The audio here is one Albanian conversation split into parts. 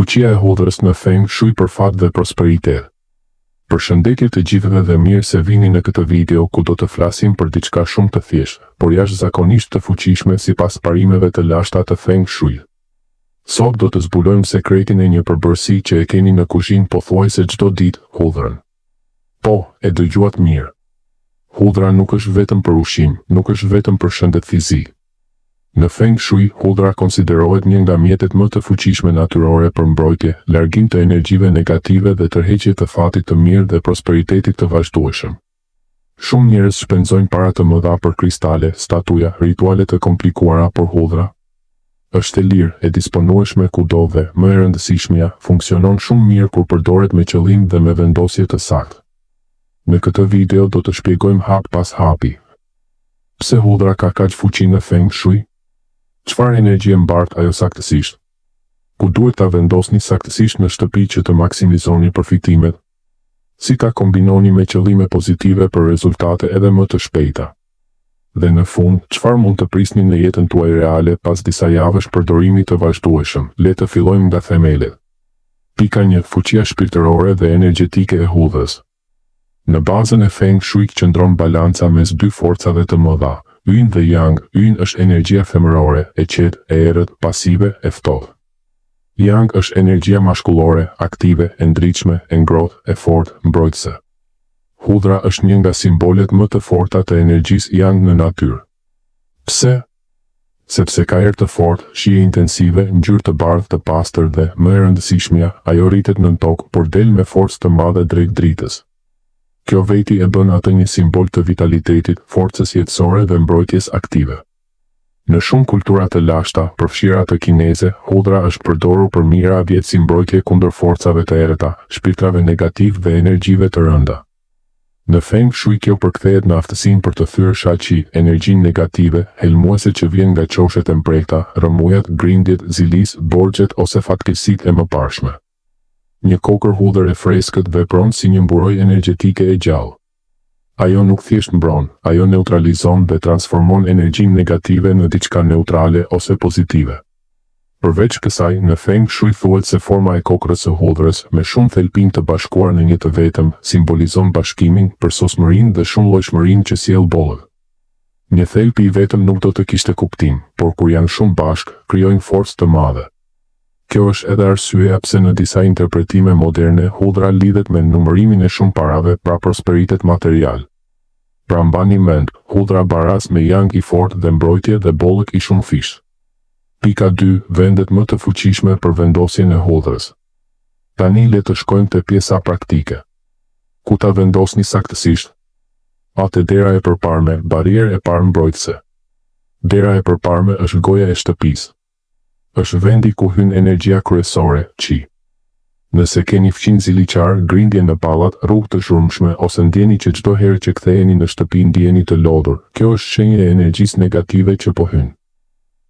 Fuqia e hudhrës në Feng Shui për fat dhe prosperitet. Përshëndetje të gjithëve dhe mirë se vini në këtë video ku do të flasim për diçka shumë të thjeshtë, por jashtëzakonisht të fuqishme sipas parimeve të lashta të Feng Shui. Sot do të zbulojmë sekretin e një përbërësi që e keni në kuzhinë pothuajse çdo ditë, hudhrën. Po, e dëgjuat mirë. Hudhra nuk është vetëm për ushqim, nuk është vetëm për shëndet fizik. Në Feng Shui, hudhra konsiderohet një nga mjetet më të fuqishme natyrore për mbrojtje, largim të energjive negative dhe tërheqje të fatit të mirë dhe prosperitetit të vazhdueshëm. Shumë njerëz shpenzojnë para të mëdha për kristale, statuja, rituale të komplikuara, por hudhra është e lirë, e disponueshme kudo dhe, më e rëndësishmja, funksionon shumë mirë kur përdoret me qëllim dhe me vendosje të saktë. Në këtë video do të shpjegojmë hap pas hapi. Pse hudhra ka kaq fuqi në Feng Shui? Çfarë energjie mbart ajo saktësisht? Ku duhet ta vendosni saktësisht në shtëpi që të maksimizoni përfitimet? Si ta kombinoni me qëllime pozitive për rezultate edhe më të shpejta? Dhe në fund, çfarë mund të prisni në jetën tuaj reale pas disa javësh përdorimi të vazhdueshëm? Le të fillojmë nga themelet. Pika 1. Fuqia shpirtërore dhe energjetike e hudhrës. Në bazën e Feng Shui qëndron balanca mes dy forcave të mëdha, Yin dhe Yang. Yin është energjia femërore, e qetë, e errët, pasive, e ftohtë. Yang është energjia mashkullore, aktive, e ndritshme, e ngrohtë, e fortë, mbrojtëse. Hudhra është një nga simbolet më të forta të energjisë Yang në natyrë. Pse? Sepse ka erë të fortë, shije intensive, ngjyrë të bardhë të pastër dhe, më e rëndësishmja, ajo rritet nën tokë por del me forcë të madhe drejt dritës. Kjo veti e bën atë një simbol të vitalitetit, forcës jetësore dhe mbrojtjes aktive. Në shumë kultura të lashta, përfshira të kineze, hudhra është përdorur për mijëra vjet si mbrojtje kundër forcave të errëta, shpirtrave negativ dhe energjive të rënda. Në Feng Shui kjo përkthehet në aftësinë për të thyer shaqi, energjinë negative, helmuese që vjen nga qoshet e mprekta, rrëmujat, grindjet, zilis, borxhet ose fatkeqësitë e mëparshme. Një kokër hudhër e freskët vepron si një mburojë energjetike e gjallë. Ajo nuk thjesht mbron, ajo neutralizon dhe transformon energjinë negative në diçka neutrale ose pozitive. Përveç kësaj, në Feng Shui thuhet se forma e kokrës së hudhrës, me shumë thelpin të bashkuar në një të vetëm, simbolizon bashkimin, përsosmërinë dhe shumëllojshmërinë që sjell bollët. Një thelp i vetëm nuk do të kishte kuptim, por kur janë shumë bashk, krijojnë forcë të madhe. Kjo është edhe arsyeja pse në disa interpretime moderne hudhra lidhet me numërimin e shumë parave, pra prosperitet material. Pra mbani mend, hudhra baraz me Yang i fortë dhe mbrojtje dhe bollëk i shumë fish. Pika 2. Vendet më të fuqishme për vendosjen e hudhrës. Tani le të shkojmë te pjesa praktike. Ku ta vendosni saktësisht? Atë dera e përparme, barierë e parë mbrojtëse. Dera e përparme është goja e shtëpisë. Është vendi ku hyn energjia kryesore, qi. Nëse keni fqin ziliqar, grindje në pallat, rrugë të zhurmshme ose ndjeni që çdo herë që ktheheni në shtëpi ndjeni të lodhur, kjo është shenjë e energjisë negative që po hyn.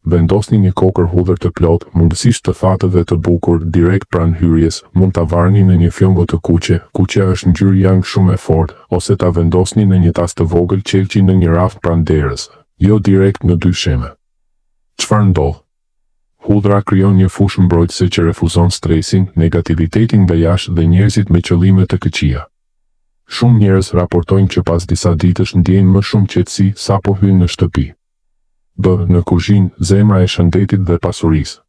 Vendosni një kokër hudhër të plotë, mundësisht të thatë dhe të bukur, direkt pranë hyrjes, mund ta varni në një fjongo të kuqe, kuqja është ngjyrë Yang shumë e fortë, ose ta vendosni në një tas të vogël qelçi në një raft pranë derës, jo direkt në dy sheme. Çfarë ndodh? Hudhra krijon një fushë mbrojtëse që refuzon stresin, negativitetin nga jashtë dhe njerëzit me qëllime të këqija. Shumë njerëz raportojnë që pas disa ditësh ndjejnë më shumë qetësi sa po hyjnë në shtëpi. Në kuzhinë, zemra e shëndetit dhe pasurisë.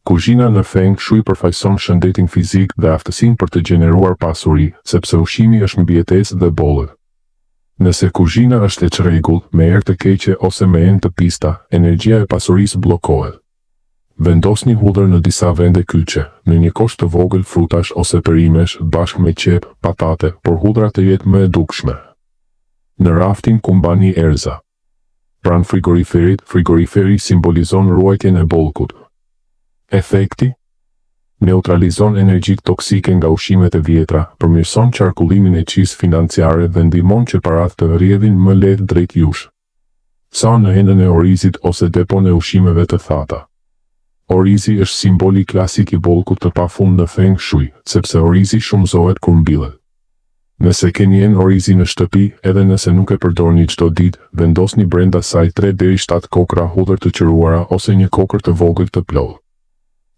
Kuzhina në Feng Shui përfaqëson shëndetin fizik dhe aftësinë për të gjeneruar pasuri, sepse ushqimi është mbijetesë dhe bollë. Nëse kuzhina është e çrregullt, me erë të keqe ose me enë të pista, energjia e pasurisë bllokohet. Vendosni hudhër në disa vende kyçe, në një kosh të vogël frutash ose perimesh, bashkë me qep, patate, por hudhra të jetë më e dukshme. Në raftin ku mbani erza. Pranë frigoriferit, frigoriferi simbolizon ruajtjen e bollkut. Efekti? Neutralizon energjitë toksike nga ushqimet e vjetra, përmirëson qarkullimin e qisë financiare dhe ndihmon që paratë të rrjedhin më lehtë drejt jush. Sa në endën e orizit ose depon e ushqimeve të thata. Orizi është simboli klasik i bollkut të pafund në Feng Shui, sepse orizi shumëzohet kur mbillet. Nëse keni orizi në shtëpi, edhe nëse nuk e përdorni çdo ditë, vendosni brenda saj 3 deri 7 kokra hudhër të qëruara ose një kokër të vogël të plotë.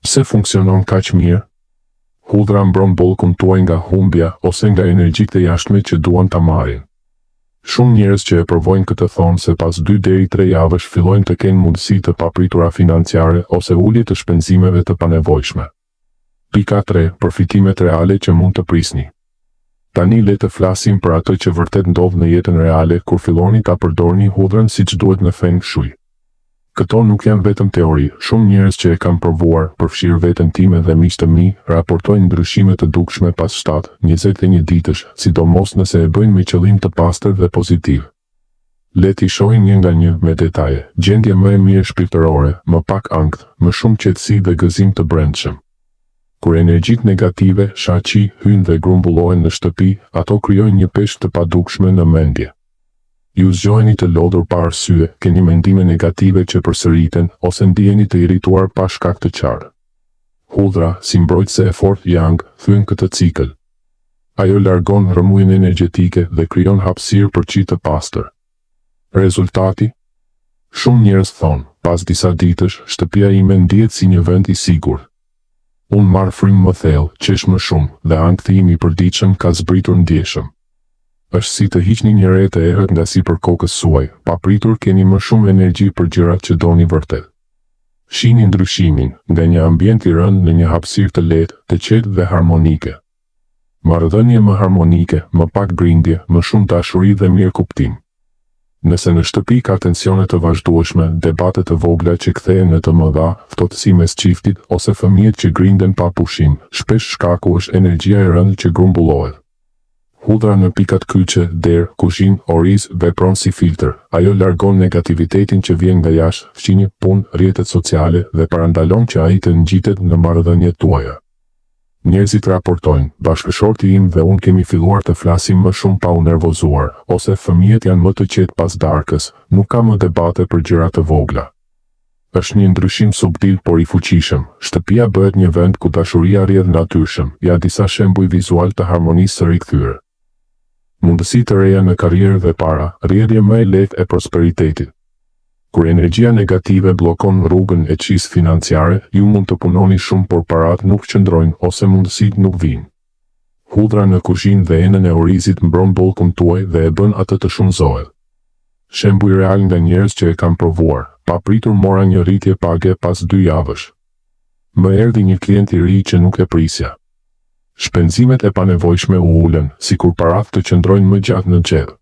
Pse funksionon kaq mirë? Hudhra mbron bollkun tuaj nga humbja ose nga energjitë e jashtme që duan ta marrin. Shumë njerëz që e provojnë këtë thonë se pas 2 deri 3 javësh fillojnë të kenë mundësi të papritura financiare ose ulje të shpenzimeve të panevojshme. Pika 3. Përfitimet reale që mund të prisni. Tani le të flasim për ato që vërtet ndodh në jetën reale kur filloni ta përdorni hudhrën siç duhet në Feng Shui. Këto nuk janë vetëm teori, shumë njerëz që e kanë provuar, përfshirë veten time dhe miq të mi, raportojnë ndryshime të dukshme pas 7-21 ditësh, sidomos nëse e bëjnë me qëllim të pastër dhe pozitiv. Le t'i shohim një nga një me detaje, gjendje më e mirë shpirtërore, më pak ankth, më shumë qetësi dhe gëzim të brendshëm. Kur energjitë negative, shaqi, hyjnë dhe grumbullohen në shtëpi, ato krijojnë një peshë të padukshme në mendje. Ju zgjoheni të lodhur pa arsye, keni mendime negative që përsëriten, ose ndiheni të irrituar pa shkak të qartë. Hudhra, si mbrojtëse e fortë yang, thyen këtë cikël. Ajo largon rrëmujën energjetike dhe krijon hapësirë për qi të pastër. Rezultati? Shumë njerëz thonë, pas disa ditësh, shtëpia ime ndihet si një vend i sigurt. Unë marr frymë më thellë, qesh më shumë, dhe ankthi im I përditshëm ka zbritur ndjeshëm. Është si të hiqni një re të errët nga sipër kokës suaj, pa pritur keni më shumë energji për gjërat që doni vërtet. Shihni ndryshimin, nga një ambient I rënd në një hapësirë të lehtë, të qetë dhe harmonike. Marrëdhënie më harmonike, më pak grindje, më shumë dashuri dhe mirëkuptim. Nëse në shtëpi ka tensione të vazhdueshme, debate të vogla që kthehen në të mëdha, ftohtësi mes çiftit ose fëmijët që grinden pa pushim, shpesh shkaku është energjia e rëndë që grumbullohet. Hudhra në pikat kyçe, derë, kuzhinë, oriz, vepron si filtr. Ajo largon negativitetin që vjen nga jashtë, fqinje, punë, rrjetet sociale dhe parandalon që ai të ngjitet në marrëdhëniet tuaja. Njerëzit raportojnë, bashkëshorti im dhe unë kemi filluar të flasim më shumë pa u nervozuar, ose fëmijët janë më të qetë pas darkës, nuk ka më debate për gjëra të vogla. Është një ndryshim subtil por I fuqishëm, shtëpia bëhet një vend ku dashuria rrjedh natyrshëm, ja disa shembuj vizual të harmonisë së rikthyer. Mundësi të reja në karrierë dhe para, rrjedhje më e lehtë e prosperitetit. Kur energjia negative bllokon rrugën e çisë financiare, ju mund të punoni shumë por parat nuk qëndrojnë ose mundësitë nuk vijnë. Hudhra në kuzhinë dhe enën e orizit mbron bollkun tuaj dhe e bën atë të shumëzohet. Shembuj real nga njerëz që e kanë provuar, papritur mora një rritje page pas 2 javësh. Më erdhi një klient I ri që nuk e prisja. Shpenzimet e panevojshme u ulën, sikur parat të qëndrojnë më gjatë në xhep.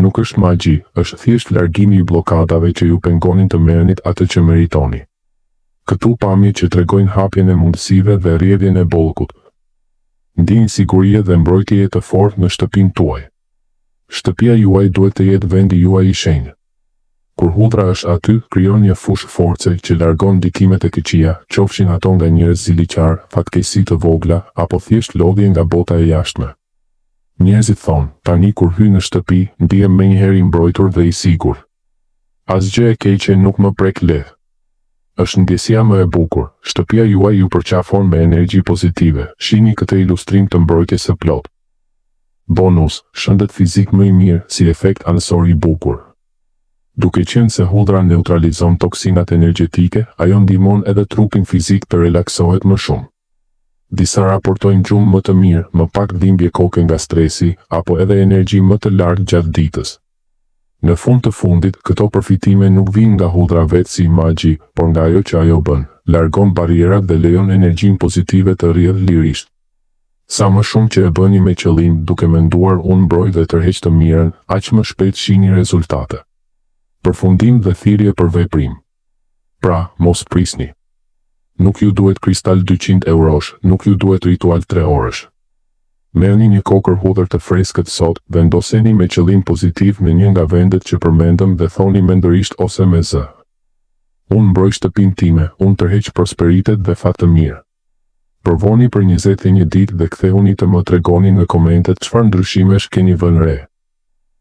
Nuk është magji, është thjesht largimi I bllokadave që ju pengonin të merrnit atë që meritoni. Këtu pamje që tregojnë hapjen e mundësive dhe rrjedhjen e bollkut. Ndini sigurie dhe mbrojtje të fortë në shtëpinë tuaj. Shtëpia juaj duhet të jetë vendi juaj I shenjtë. Kur hudhra është aty, krijon një fushë force që largon ndikimet e këqija, qofshin ato nga njerëz ziliqar, fatkeqësi të vogla, apo thjesht lodhje nga bota e jashtme. Njerëzit thonë, tani kur hy në shtëpi, ndihem menjëherë I mbrojtur dhe I sigurt. Asgjë e keqe nuk më prek lehtë. Është ndjesia më e bukur, shtëpia juaj ju përqafon me energji pozitive, shihni këtë ilustrim të mbrojtjes së plotë. Bonus, shëndet fizik më I mirë, si efekt anësor I bukur. Duke qenë se hudhra neutralizon toksinat energjetike, ajo ndihmon edhe trupin fizik të relaksohet më shumë. Disa raportojnë gjumë më të mirë, më pak dhimbje koke nga stresi, apo edhe energji më të lartë gjatë ditës. Në fund të fundit, këto përfitime nuk vijnë nga hudhra vetë si magji, por nga ajo që ajo bën, largon barierat dhe lejon energjinë pozitive të rrjedhë lirisht. Sa më shumë që e bëni me qëllim, duke menduar unë mbroj dhe tërheq të mirën, aq më shpejt shihni rezultate. Përfundim dhe thirrje për veprim. Pra, mos prisni. Nuk ju duhet kristal 200 eurosh, nuk ju duhet ritual 3 orësh. Merrni një kokër hudhër të freskët sot, vendoseni me qëllim pozitiv në një nga vendet që përmendëm dhe thoni mendërisht ose me zë. Unë mbroj shtëpinë time, unë tërheq prosperitet dhe fat të mirë. Provoni për 21 ditë dhe kthehuni të më tregoni në komentet çfarë ndryshimesh keni vënë re.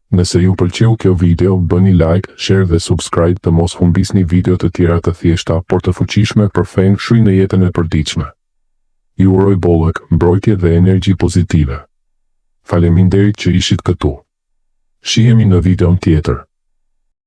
Nëse ju pëlqeu kjo video, bëni like, share dhe subscribe të mos humbisni video të tjera të thjeshta, por të fuqishme për Feng Shui në jetën e përditshme. Ju uroj bollëk, mbrojtje dhe energji pozitive. Faleminderit që ishit këtu. Shihemi në videon tjetër.